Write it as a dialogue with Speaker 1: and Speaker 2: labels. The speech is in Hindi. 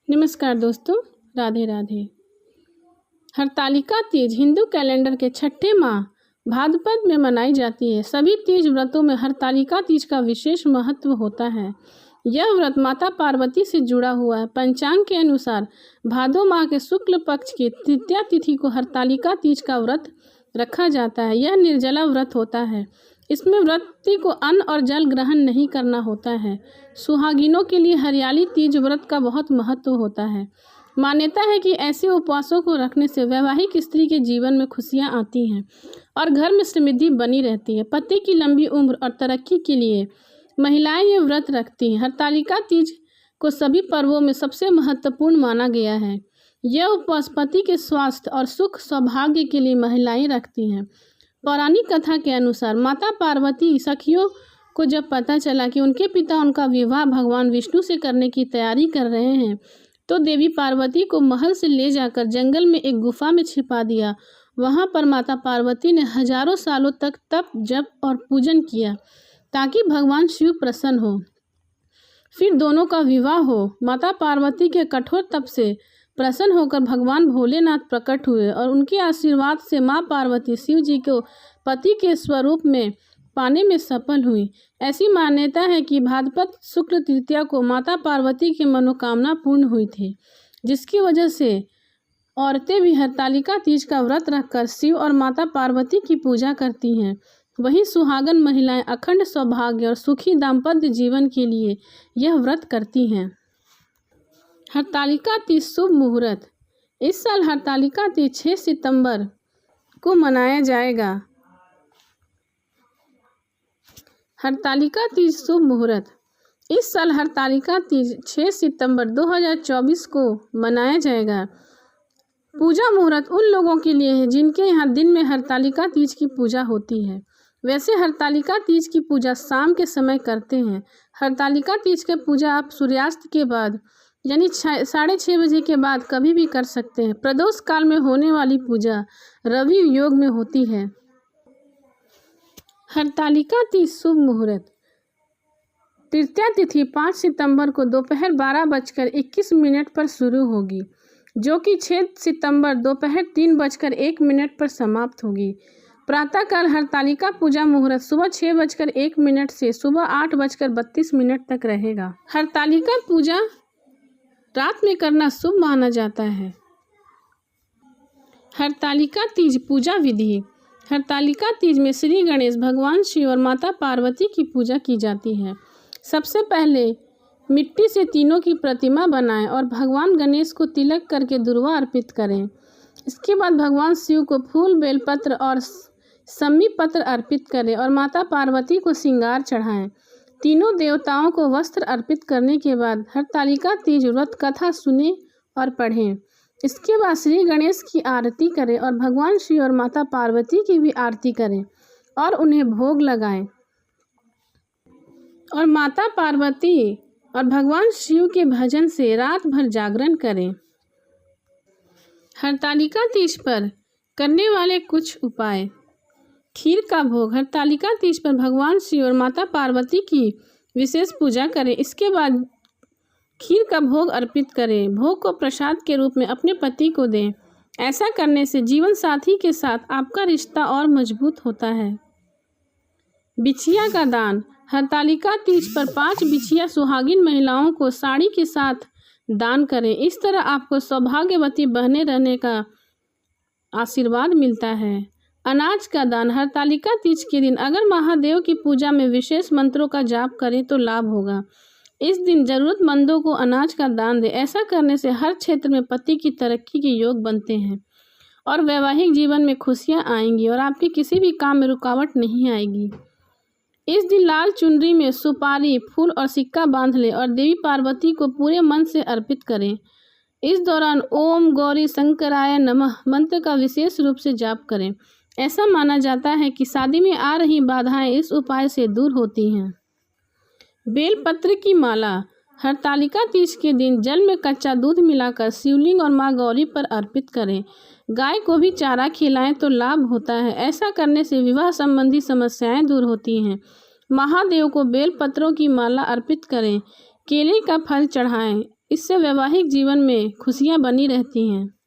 Speaker 1: नमस्कार दोस्तों, राधे राधे। हरतालिका तीज हिंदू कैलेंडर के छठे माह भाद्रपद में मनाई जाती है। सभी तीज व्रतों में हरतालिका तीज का विशेष महत्व होता है। यह व्रत माता पार्वती से जुड़ा हुआ है। पंचांग के अनुसार भादो माह के शुक्ल पक्ष की तृतीया तिथि को हरतालिका तीज का व्रत रखा जाता है। यह निर्जला व्रत होता है। इसमें व्रती को अन्न और जल ग्रहण नहीं करना होता है। सुहागिनों के लिए हरियाली तीज व्रत का बहुत महत्व होता है। मान्यता है कि ऐसे उपवासों को रखने से वैवाहिक स्त्री के जीवन में खुशियां आती हैं और घर में समृद्धि बनी रहती है। पति की लंबी उम्र और तरक्की के लिए महिलाएं ये व्रत रखती हैं। हरतालिका तीज को सभी पर्वों में सबसे महत्वपूर्ण माना गया है। यह उपवास पति के स्वास्थ्य और सुख सौभाग्य के लिए महिलाएं रखती हैं। पौराणिक कथा के अनुसार माता पार्वती सखियों को जब पता चला कि उनके पिता उनका विवाह भगवान विष्णु से करने की तैयारी कर रहे हैं, तो देवी पार्वती को महल से ले जाकर जंगल में एक गुफा में छिपा दिया। वहां पर माता पार्वती ने हजारों सालों तक तप, जप और पूजन किया ताकि भगवान शिव प्रसन्न हो, फिर दोनों का विवाह हो। माता पार्वती के कठोर तप से प्रसन्न होकर भगवान भोलेनाथ प्रकट हुए और उनके आशीर्वाद से मां पार्वती शिव जी को पति के स्वरूप में पाने में सफल हुई। ऐसी मान्यता है कि भाद्रपद शुक्ल तृतीया को माता पार्वती की मनोकामना पूर्ण हुई थी, जिसकी वजह से औरतें भी हरतालिका तीज का व्रत रखकर शिव और माता पार्वती की पूजा करती हैं। वहीं सुहागन महिलाएं अखंड सौभाग्य और सुखी दाम्पत्य जीवन के लिए यह व्रत करती हैं। हरतालिका तीज शुभ मुहूर्त। इस साल हरतालिका तीज 6 सितंबर को मनाया जाएगा। हरतालिका तीज शुभ मुहूर्त। इस साल हरतालिका तीज 6 सितंबर 2024 को मनाया जाएगा। पूजा मुहूर्त उन लोगों के लिए है जिनके यहाँ दिन में हरतालिका तीज की पूजा होती है। वैसे हरतालिका तीज की पूजा शाम के समय करते हैं। हरतालिका तीज की पूजा आप सूर्यास्त के बाद यानी 6:30 बजे के बाद कभी भी कर सकते हैं। प्रदोष काल में होने वाली पूजा रवि योग में होती है। हरतालिका तीज शुभ मुहूर्त। तृतीया तिथि 5 सितंबर को दोपहर 12:21 पर शुरू होगी, जो कि 6 सितंबर दोपहर 3:01 पर समाप्त होगी। प्रातःकाल हरतालिका पूजा मुहूर्त सुबह 6:01 से सुबह 8:32 तक रहेगा। हरतालिका पूजा रात में करना शुभ माना जाता है। हरतालिका तीज पूजा विधि। हरतालिका तीज में श्री गणेश, भगवान शिव और माता पार्वती की पूजा की जाती है। सबसे पहले मिट्टी से तीनों की प्रतिमा बनाएं और भगवान गणेश को तिलक करके दुर्वा अर्पित करें। इसके बाद भगवान शिव को फूल, बेलपत्र और सम्मी पत्र अर्पित करें और माता पार्वती को श्रृंगार चढ़ाएं। तीनों देवताओं को वस्त्र अर्पित करने के बाद हरतालिका तीज व्रत कथा सुने और पढ़ें। इसके बाद श्री गणेश की आरती करें और भगवान शिव और माता पार्वती की भी आरती करें और उन्हें भोग लगाएं और माता पार्वती और भगवान शिव के भजन से रात भर जागरण करें। हरतालिका तीज पर करने वाले कुछ उपाय। खीर का भोग। हरतालिका तीज पर भगवान शिव और माता पार्वती की विशेष पूजा करें। इसके बाद खीर का भोग अर्पित करें। भोग को प्रसाद के रूप में अपने पति को दें। ऐसा करने से जीवन साथी के साथ आपका रिश्ता और मजबूत होता है। बिछिया का दान। हरतालिका तीज पर 5 बिछिया सुहागिन महिलाओं को साड़ी के साथ दान करें। इस तरह आपको सौभाग्यवती बने रहने का आशीर्वाद मिलता है। अनाज का दान। हरतालिका तीज के दिन अगर महादेव की पूजा में विशेष मंत्रों का जाप करें तो लाभ होगा। इस दिन जरूरतमंदों को अनाज का दान दें। ऐसा करने से हर क्षेत्र में पति की तरक्की के योग बनते हैं और वैवाहिक जीवन में खुशियां आएंगी और आपके किसी भी काम में रुकावट नहीं आएगी। इस दिन लाल चुनरी में सुपारी, फूल और सिक्का बांध लें और देवी पार्वती को पूरे मन से अर्पित करें। इस दौरान ओम गौरी शंकराय नमः मंत्र का विशेष रूप से जाप करें। ऐसा माना जाता है कि शादी में आ रही बाधाएं इस उपाय से दूर होती हैं। बेलपत्र की माला। हरतालिका तीज के दिन जल में कच्चा दूध मिलाकर शिवलिंग और मां गौरी पर अर्पित करें। गाय को भी चारा खिलाएं तो लाभ होता है। ऐसा करने से विवाह संबंधी समस्याएं दूर होती हैं। महादेव को बेलपत्रों की माला अर्पित करें। केले का फल चढ़ाएं। इससे वैवाहिक जीवन में खुशियाँ बनी रहती हैं।